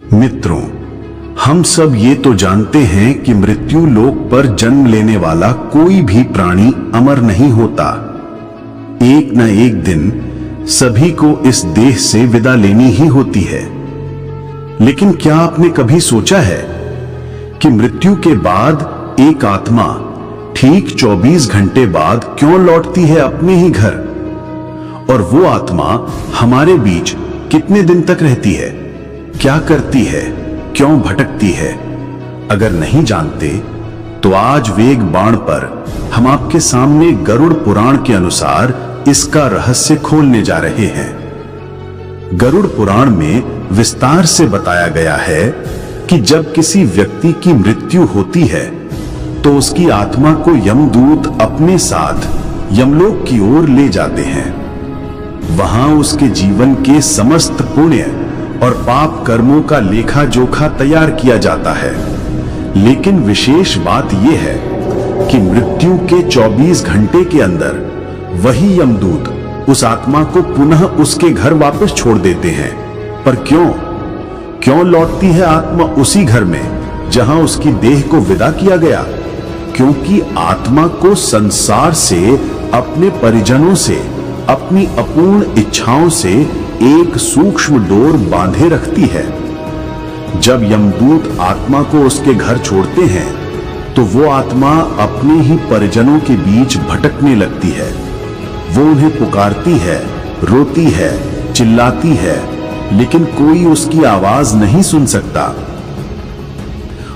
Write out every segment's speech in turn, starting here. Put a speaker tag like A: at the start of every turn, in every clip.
A: मित्रों, हम सब ये तो जानते हैं कि मृत्यु लोक पर जन्म लेने वाला कोई भी प्राणी अमर नहीं होता। एक न एक दिन सभी को इस देह से विदा लेनी ही होती है। लेकिन क्या आपने कभी सोचा है कि मृत्यु के बाद एक आत्मा ठीक 24 घंटे बाद क्यों लौटती है अपने ही घर, और वो आत्मा हमारे बीच कितने दिन तक रहती है, क्या करती है, क्यों भटकती है? अगर नहीं जानते तो आज वेग बाण पर हम आपके सामने गरुड़ पुराण के अनुसार इसका रहस्य खोलने जा रहे हैं। गरुड़ पुराण में विस्तार से बताया गया है कि जब किसी व्यक्ति की मृत्यु होती है तो उसकी आत्मा को यमदूत अपने साथ यमलोक की ओर ले जाते हैं। वहां उसके जीवन के समस्त पुण्य और पाप कर्मों का लेखा जोखा तैयार किया जाता है। लेकिन विशेष बात यह है कि मृत्यु के 24 घंटे के अंदर वही यमदूत उस आत्मा को पुनः उसके घर वापस छोड़ देते हैं। पर क्यों लौटती है आत्मा उसी घर में जहां उसकी देह को विदा किया गया? क्योंकि आत्मा को संसार से, अपने परिजनों से, अपनी अपूर्ण इच्छाओं से एक सूक्ष्म डोर बांधे रखती है। जब यमदूत आत्मा को उसके घर छोड़ते हैं तो वो आत्मा अपने ही परिजनों के बीच भटकने लगती है। वो उन्हें पुकारती है, रोती है, चिल्लाती है, लेकिन कोई उसकी आवाज नहीं सुन सकता।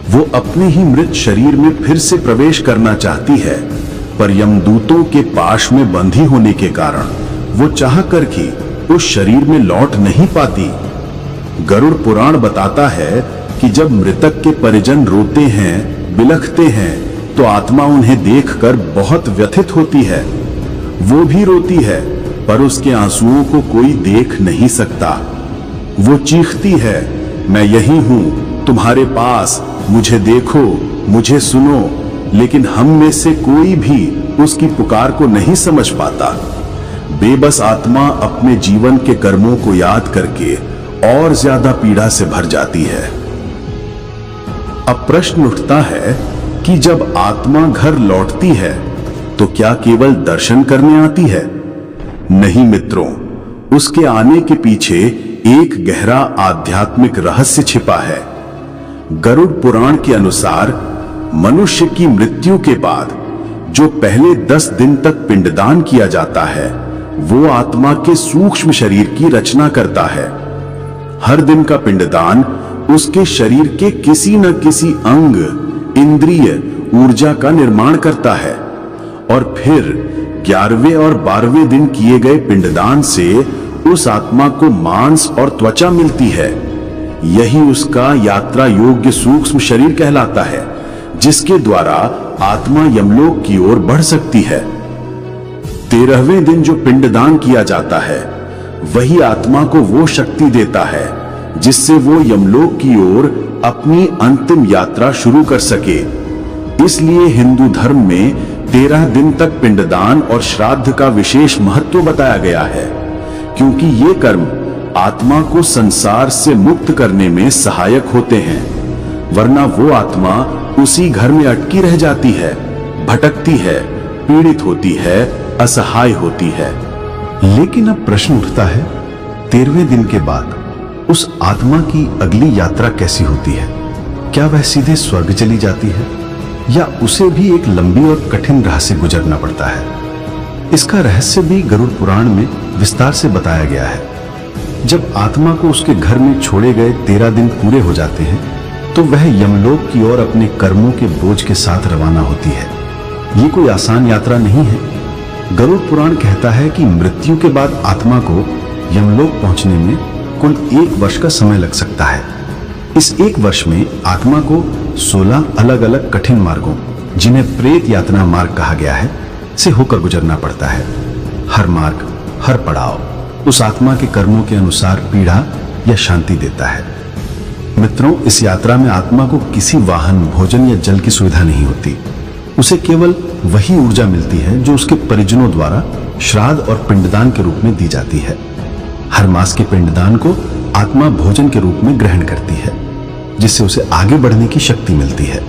A: वो अपने ही मृत शरीर में फिर से प्रवेश करना चाहती है, पर यमदूतों के पाश में बंधी होने के कारण वो चाह कर भी उस शरीर में लौट नहीं पाती। गरुड़ पुराण बताता है कि जब मृतक के परिजन रोते हैं, बिलखते हैं, तो आत्मा उन्हें देखकर बहुत व्यथित होती है। वो भी रोती है, पर उसके आंसुओं को कोई देख नहीं सकता। वो चीखती है, मैं यही हूं, तुम्हारे पास, मुझे देखो, मुझे सुनो। लेकिन हम में से कोई भी उसकी पुकार को नहीं समझ पाता। बेबस आत्मा अपने जीवन के कर्मों को याद करके और ज्यादा पीड़ा से भर जाती है। अब प्रश्न उठता है कि जब आत्मा घर लौटती है तो क्या केवल दर्शन करने आती है? नहीं मित्रों, उसके आने के पीछे एक गहरा आध्यात्मिक रहस्य छिपा है। गरुड़ पुराण के अनुसार मनुष्य की मृत्यु के बाद जो पहले 10 दिन तक पिंडदान किया जाता है, वो आत्मा के सूक्ष्म शरीर की रचना करता है। हर दिन का पिंडदान उसके शरीर के किसी न किसी अंग, इंद्रिय, ऊर्जा का निर्माण करता है, और फिर 11वें और 12वें दिन किए गए पिंडदान से उस आत्मा को मांस और त्वचा मिलती है। यही उसका यात्रा योग्य सूक्ष्म शरीर कहलाता है, जिसके द्वारा आत्मा यमलोक की ओर बढ़ सकती है। 13वें दिन जो पिंडदान किया जाता है, वही आत्मा को वो शक्ति देता है जिससे वो यमलोक की ओर अपनी अंतिम यात्रा शुरू कर सके। इसलिए हिंदू धर्म में 13 दिन तक पिंडदान और श्राद्ध का विशेष महत्व बताया गया है, क्योंकि ये कर्म आत्मा को संसार से मुक्त करने में सहायक होते हैं। वरना वो आत्मा उसी घर में अटकी रह जाती है, भटकती है, पीड़ित होती है, असहाय होती है।
B: लेकिन अब प्रश्न उठता है, 13वें दिन के बाद उस आत्मा की अगली यात्रा कैसी होती है? क्या वह सीधे स्वर्ग चली जाती है, या उसे भी एक लंबी और कठिन राह से गुजरना पड़ता है? इसका रहस्य भी गरुड़ पुराण में विस्तार से बताया गया है। जब आत्मा को उसके घर में छोड़े गए 13 दिन पूरे हो जाते हैं तो वह यमलोक की ओर अपने कर्मों के बोझ के साथ रवाना होती है। ये कोई आसान यात्रा नहीं है। गरुड़ पुराण कहता है कि मृत्यु के बाद आत्मा को यमलोक पहुंचने में कुल 1 वर्ष का समय लग सकता है। इस 1 वर्ष में आत्मा को 16 अलग अलग कठिन मार्गों, जिन्हें प्रेत यातना मार्ग कहा गया है, से होकर गुजरना पड़ता है। हर मार्ग, हर पड़ाव उस आत्मा के कर्मों के अनुसार पीड़ा या शांति देता है। मित्रों, इस यात्रा में आत्मा को किसी वाहन, भोजन या जल की सुविधा नहीं होती। उसे केवल वही ऊर्जा मिलती है जो उसके परिजनों द्वारा श्राद्ध और पिंडदान के रूप में दी जाती है। हर मास के पिंडदान को आत्मा भोजन के रूप में ग्रहण करती है, जिससे उसे आगे बढ़ने की शक्ति मिलती है।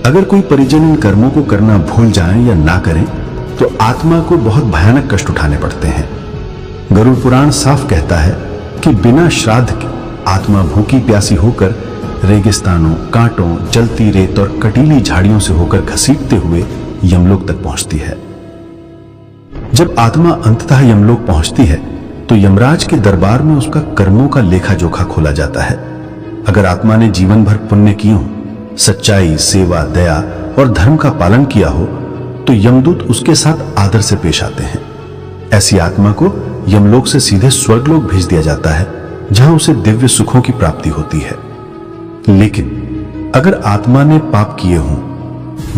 B: अगर कोई परिजन इन कर्मों को करना भूल जाएं या ना करें तो आत्मा को बहुत भयानक कष्ट उठाने पड़ते हैं। गरुड़ पुराण साफ कहता है कि बिना श्राद्ध के आत्मा भूखी प्यासी होकर रेगिस्तानों, कांटों, जलती रेत और कटीली झाड़ियों से होकर घसीटते हुए यमलोक तक पहुंचती है। जब आत्मा अंततः यमलोक पहुंचती है तो यमराज के दरबार में उसका कर्मों का लेखा जोखा खोला जाता है। अगर आत्मा ने जीवन भर पुण्य किए हो, सच्चाई, सेवा, दया और धर्म का पालन किया हो तो यमदूत उसके साथ आदर से पेश आते हैं। ऐसी आत्मा को यमलोक से सीधे स्वर्गलोक भेज दिया जाता है, जहां उसे दिव्य सुखों की प्राप्ति होती है। लेकिन अगर आत्मा ने पाप किए हों,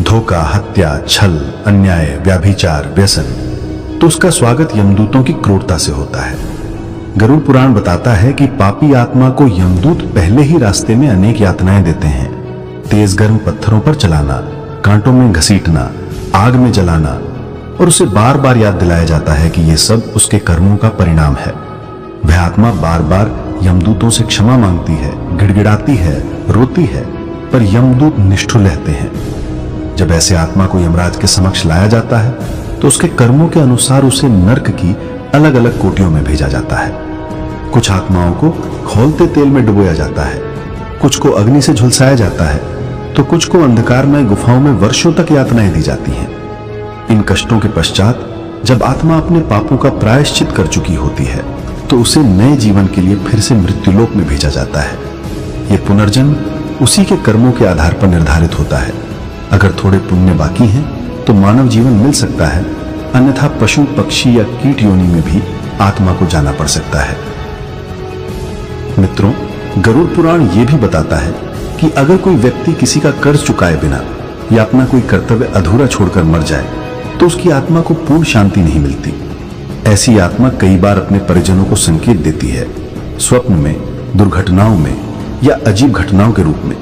B: धोखा, हत्या, छल, अन्याय, व्याभिचार, व्यसन, तो उसका स्वागत यमदूतों की क्रूरता से होता है। गरुड़ पुराण बताता है कि पापी आत्मा को यमदूत पहले ही रास्ते में अनेक यातनाएं देते हैं। तेज गर्म पत्थरों पर चलाना, कांटों में घसीटना, आग में जलाना, और उसे बार बार याद दिलाया जाता है कि यह सब उसके कर्मों का परिणाम है। वह आत्मा बार बार यमदूतों से क्षमा मांगती है, गिड़गिड़ाती है, रोती है, पर यमदूत निष्ठुर रहते हैं। जब ऐसे आत्मा को यमराज के समक्ष लाया जाता है तो उसके कर्मों के अनुसार उसे नर्क की अलग अलग कोटियों में भेजा जाता है। कुछ आत्माओं को खौलते तेल में डुबोया जाता है, कुछ को अग्नि से झुलसाया जाता है, तो कुछ को अंधकारमय गुफाओं में वर्षों तक यातनाएं दी जाती हैं। इन कष्टों के पश्चात जब आत्मा अपने पापों का प्रायश्चित कर चुकी होती है तो उसे नए जीवन के लिए फिर से मृत्युलोक में भेजा जाता है। यह पुनर्जन्म उसी के कर्मों के आधार पर निर्धारित होता है। अगर थोड़े पुण्य बाकी हैं तो मानव जीवन मिल सकता है, अन्यथा पशु, पक्षी या कीट योनि में भी आत्मा को जाना पड़ सकता है। मित्रों, गरुड़ पुराण यह भी बताता है कि अगर कोई व्यक्ति किसी का कर्ज चुकाए बिना या अपना कोई कर्तव्य अधूरा छोड़कर मर जाए तो उसकी आत्मा को पूर्ण शांति नहीं मिलती। ऐसी आत्मा कई बार अपने परिजनों को संकेत देती है, स्वप्न में, दुर्घटनाओं में या अजीब घटनाओं के रूप में।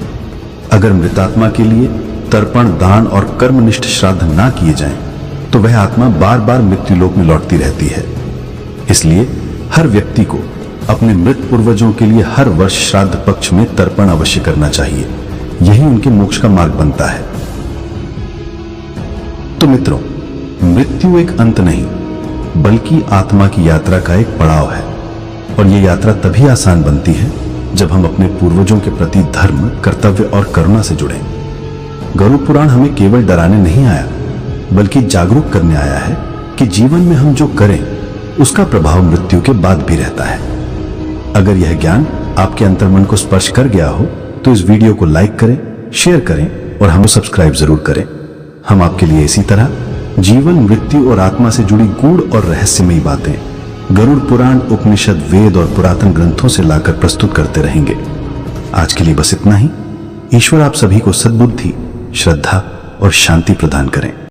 B: अगर मृतात्मा के लिए तर्पण, दान और कर्मनिष्ठ श्राद्ध ना किए जाएं, तो वह आत्मा बार बार मृत्युलोक में लौटती रहती है। इसलिए हर व्यक्ति को अपने मृत पूर्वजों के लिए हर वर्ष श्राद्ध पक्ष में तर्पण अवश्य करना चाहिए। यही उनके मोक्ष का मार्ग बनता है। तो मित्रों, मृत्यु एक अंत नहीं बल्कि आत्मा की यात्रा का एक पड़ाव है, और यह यात्रा तभी आसान बनती है जब हम अपने पूर्वजों के प्रति धर्म, कर्तव्य और करुणा से जुड़ें। गरुड़ पुराण हमें केवल डराने नहीं आया बल्कि जागरूक करने आया है कि जीवन में हम जो करें उसका प्रभाव मृत्यु के बाद भी रहता है। अगर यह ज्ञान आपके अंतर्मन को स्पर्श कर गया हो तो इस वीडियो को लाइक करें, शेयर करें और हमें सब्सक्राइब जरूर करें। हम आपके लिए इसी तरह जीवन, मृत्यु और आत्मा से जुड़ी गूढ़ और रहस्यमयी बातें गरुड़ पुराण, उपनिषद, वेद और पुरातन ग्रंथों से लाकर प्रस्तुत करते रहेंगे। आज के लिए बस इतना ही। ईश्वर आप सभी को सद्बुद्धि, श्रद्धा और शांति प्रदान करें।